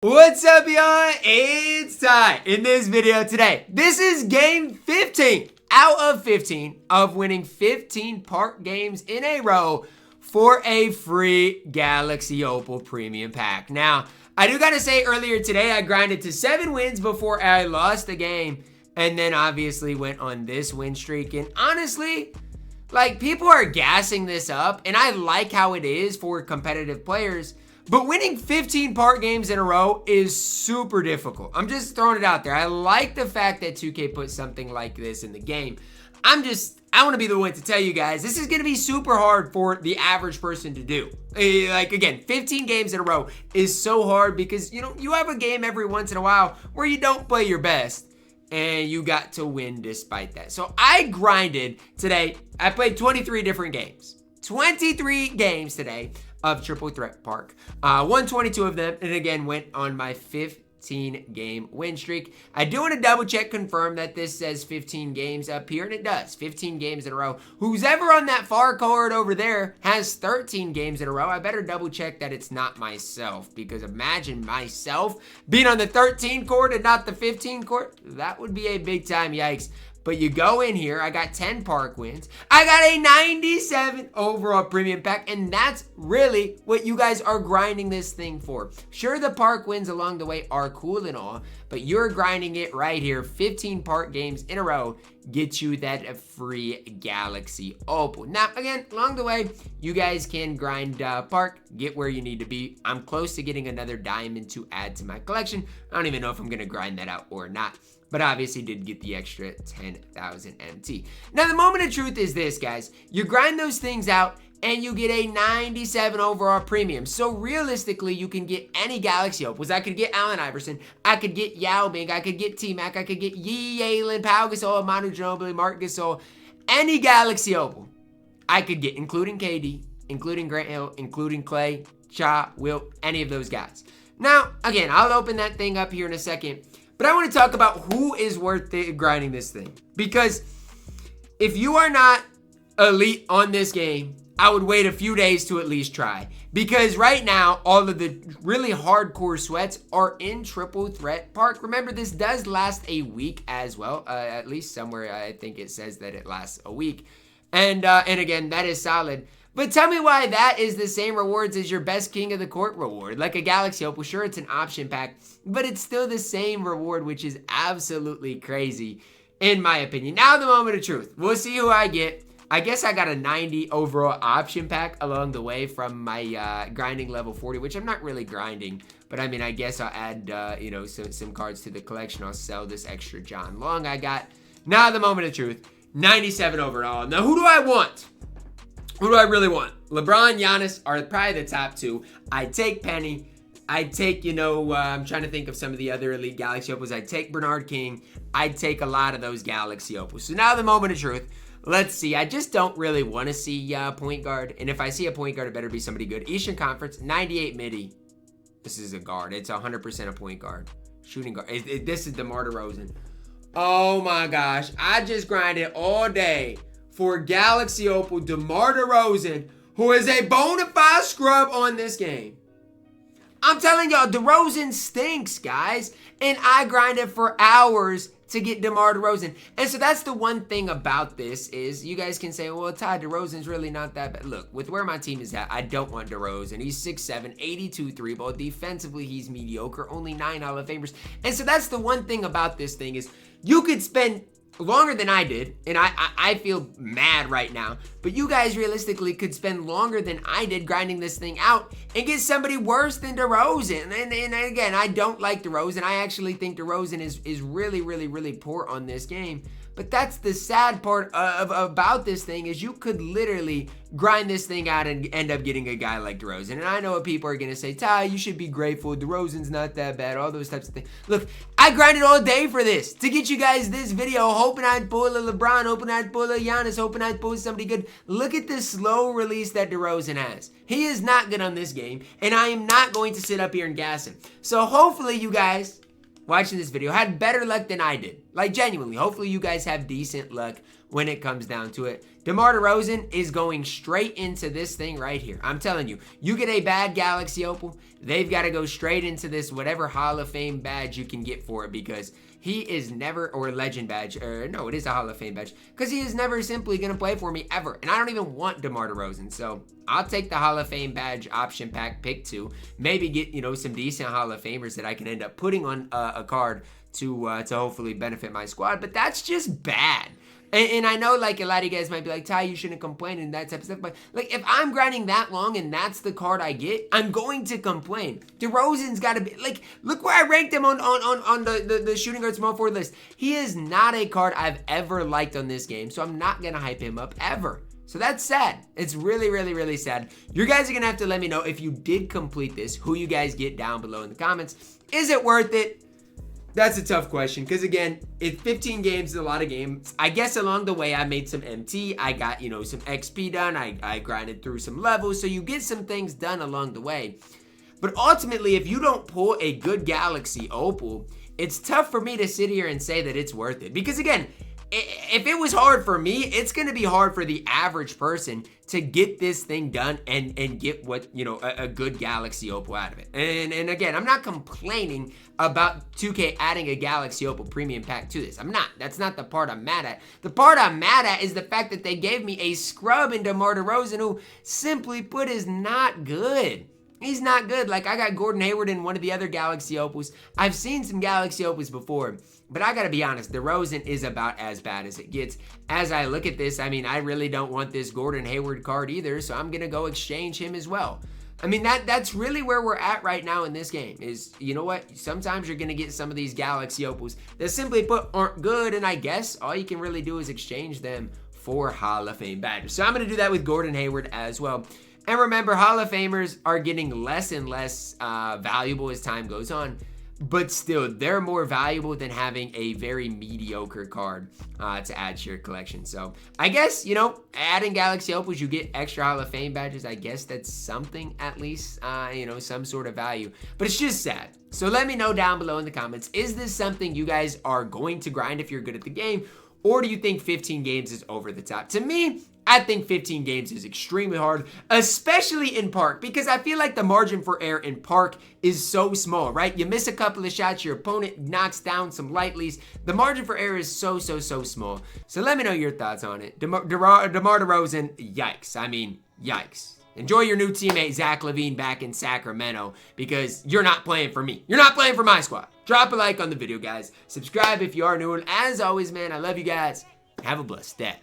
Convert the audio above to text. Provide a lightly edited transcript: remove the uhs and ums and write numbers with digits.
What's up, y'all? It's Ty. In this video today, this is game 15 out of 15 of winning 15 park games in a row for a free Galaxy Opal premium pack. Now, I do gotta say earlier today, I grinded to 7 wins before I lost the game, and then obviously went on this win streak. And honestly, like, people are gassing this up, and I like how it is for competitive players. But winning 15 park games in a row is super difficult. I'm just throwing it out there. I like the fact that 2K put something like this in the game. I want to be the one to tell you guys, this is going to be super hard for the average person to do. Like, again, 15 games in a row is so hard because, you know, you have a game every once in a while where you don't play your best and you got to win despite that. So I grinded today. I played 23 different games. 23 games today of Triple Threat Park. Won 22 of them, and again, went on my 15 game win streak. I do want to double check, confirm that this says 15 games up here, and it does. 15 games in a row. Who's ever on that far card over there has 13 games in a row. I better double check that it's not myself, because imagine myself being on the 13 court and not the 15 court. That would be a big time yikes. But you go in here, I got 10 park wins. I got a 97 overall premium pack, and that's really what you guys are grinding this thing for. Sure, the park wins along the way are cool and all, but you're grinding it right here. 15 park games in a row gets you that free Galaxy Opal. Now, again, along the way, you guys can grind park, get where you need to be. I'm close to getting another diamond to add to my collection. I don't even know if I'm going to grind that out or not. But obviously did get the extra 10,000 MT. Now, the moment of truth is this, guys. You grind those things out, and you get a 97 overall premium. So realistically, you can get any Galaxy Opals. I could get Allen Iverson. I could get Yao Ming. I could get T-Mac. I could get Yi Yalen, Pau Gasol, Manu Ginobili, Mark Gasol. Any Galaxy Opal I could get, including KD, including Grant Hill, including Clay, Ja, Wilt, any of those guys. Now, again, I'll open that thing up here in a second. But I want to talk about who is worth grinding this thing. Because if you are not elite on this game, I would wait a few days to at least try. Because right now, all of the really hardcore sweats are in Triple Threat Park. Remember, this does last a week as well. At least somewhere I think it says that it lasts a week. And again, that is solid. But tell me why that is the same rewards as your best King of the Court reward. Like a Galaxy Opal, sure, it's an option pack, but it's still the same reward, which is absolutely crazy, in my opinion. Now, the moment of truth. We'll see who I get. I guess I got a 90 overall option pack along the way from my grinding level 40, which I'm not really grinding. But, I mean, I guess I'll add, you know, some cards to the collection. I'll sell this extra John Long I got. Now, the moment of truth. 97 overall. Now, who do I want? Who do I really want? LeBron, Giannis are probably the top two. I take Penny. I take, you know, I'm trying to think of some of the other elite Galaxy Opals. I take Bernard King. I take a lot of those Galaxy Opals. So now the moment of truth. Let's see. I just don't really want to see point guard. And if I see a point guard, it better be somebody good. Eastern Conference, 98 midi. This is a guard. It's 100% a point guard. Shooting guard. This is DeMar DeRozan. Oh my gosh. I just grinded all day for Galaxy Opal DeMar DeRozan, who is a bona fide scrub on this game. I'm telling y'all, DeRozan stinks, guys. And I grinded for hours to get DeMar DeRozan. And so that's the one thing about this is you guys can say, well, Ty, DeRozan's really not that bad. Look, with where my team is at, I don't want DeRozan. He's 6'7", 82 3-ball. Defensively, he's mediocre. Only 9 Hall of Famers. And so that's the one thing about this thing is you could spend longer than I did, and I feel mad right now, but you guys realistically could spend longer than I did grinding this thing out and get somebody worse than DeRozan. And again, I don't like DeRozan. I actually think DeRozan is really, really, really poor on this game. But that's the sad part about this thing is you could literally grind this thing out and end up getting a guy like DeRozan. And I know what people are going to say, Ty, you should be grateful. DeRozan's not that bad. All those types of things. Look, I grinded all day for this to get you guys this video, hoping I'd pull a LeBron, hoping I'd pull a Giannis, hoping I'd pull somebody good. Look at the slow release that DeRozan has. He is not good on this game, and I am not going to sit up here and gas him. So hopefully you guys watching this video had better luck than I did. Like, genuinely, hopefully you guys have decent luck when it comes down to it. DeMar DeRozan is going straight into this thing right here. I'm telling you, you get a bad Galaxy Opal, they've got to go straight into this whatever Hall of Fame badge you can get for it, because he is never, or Legend badge, or no, it is a Hall of Fame badge, because he is never simply going to play for me ever. And I don't even want DeMar DeRozan, so I'll take the Hall of Fame badge option pack pick 2. Maybe get, you know, some decent Hall of Famers that I can end up putting on a card to hopefully benefit my squad, but that's just bad. And I know, like, a lot of you guys might be like, Ty, you shouldn't complain and that type of stuff. But, like, if I'm grinding that long and that's the card I get, I'm going to complain. DeRozan's got to be, like, look where I ranked him on the shooting guard small forward list. He is not a card I've ever liked on this game, so I'm not going to hype him up ever. So that's sad. It's really, really, really sad. You guys are going to have to let me know if you did complete this, who you guys get down below in the comments. Is it worth it? That's a tough question, because again, 15 games is a lot of games. I guess along the way I made some MT, I got, you know, some XP done, I grinded through some levels, so you get some things done along the way. But ultimately, if you don't pull a good Galaxy Opal, it's tough for me to sit here and say that it's worth it. Because again, if it was hard for me, it's going to be hard for the average person to get this thing done and get what, you know, a good Galaxy Opal out of it. And again, I'm not complaining about 2K adding a Galaxy Opal premium pack to this. I'm not. That's not the part I'm mad at. The part I'm mad at is the fact that they gave me a scrub in DeMar DeRozan, who simply put is not good. He's not good. Like, I got Gordon Hayward in one of the other Galaxy Opals. I've seen some Galaxy Opals before, but I gotta be honest, DeRozan is about as bad as it gets. As I look at this, I mean, I really don't want this Gordon Hayward card either, so I'm gonna go exchange him as well. I mean, that's really where we're at right now in this game is, you know what? Sometimes you're gonna get some of these Galaxy Opals that simply put aren't good, and I guess all you can really do is exchange them for Hall of Fame badges. So I'm gonna do that with Gordon Hayward as well. And remember, Hall of Famers are getting less and less valuable as time goes on. But still, they're more valuable than having a very mediocre card to add to your collection. So I guess, you know, adding Galaxy Opals, you get extra Hall of Fame badges. I guess that's something, at least, you know, some sort of value. But it's just sad. So let me know down below in the comments, is this something you guys are going to grind if you're good at the game? Or do you think 15 games is over the top? To me, I think 15 games is extremely hard, especially in Park, because I feel like the margin for error in Park is so small, right? You miss a couple of shots, your opponent knocks down some lightlies. The margin for error is so small. So let me know your thoughts on it. DeMar DeRozan, yikes. I mean, yikes. Enjoy your new teammate, Zach LaVine, back in Sacramento, because you're not playing for me. You're not playing for my squad. Drop a like on the video, guys. Subscribe if you are new. And as always, man, I love you guys. Have a blessed day.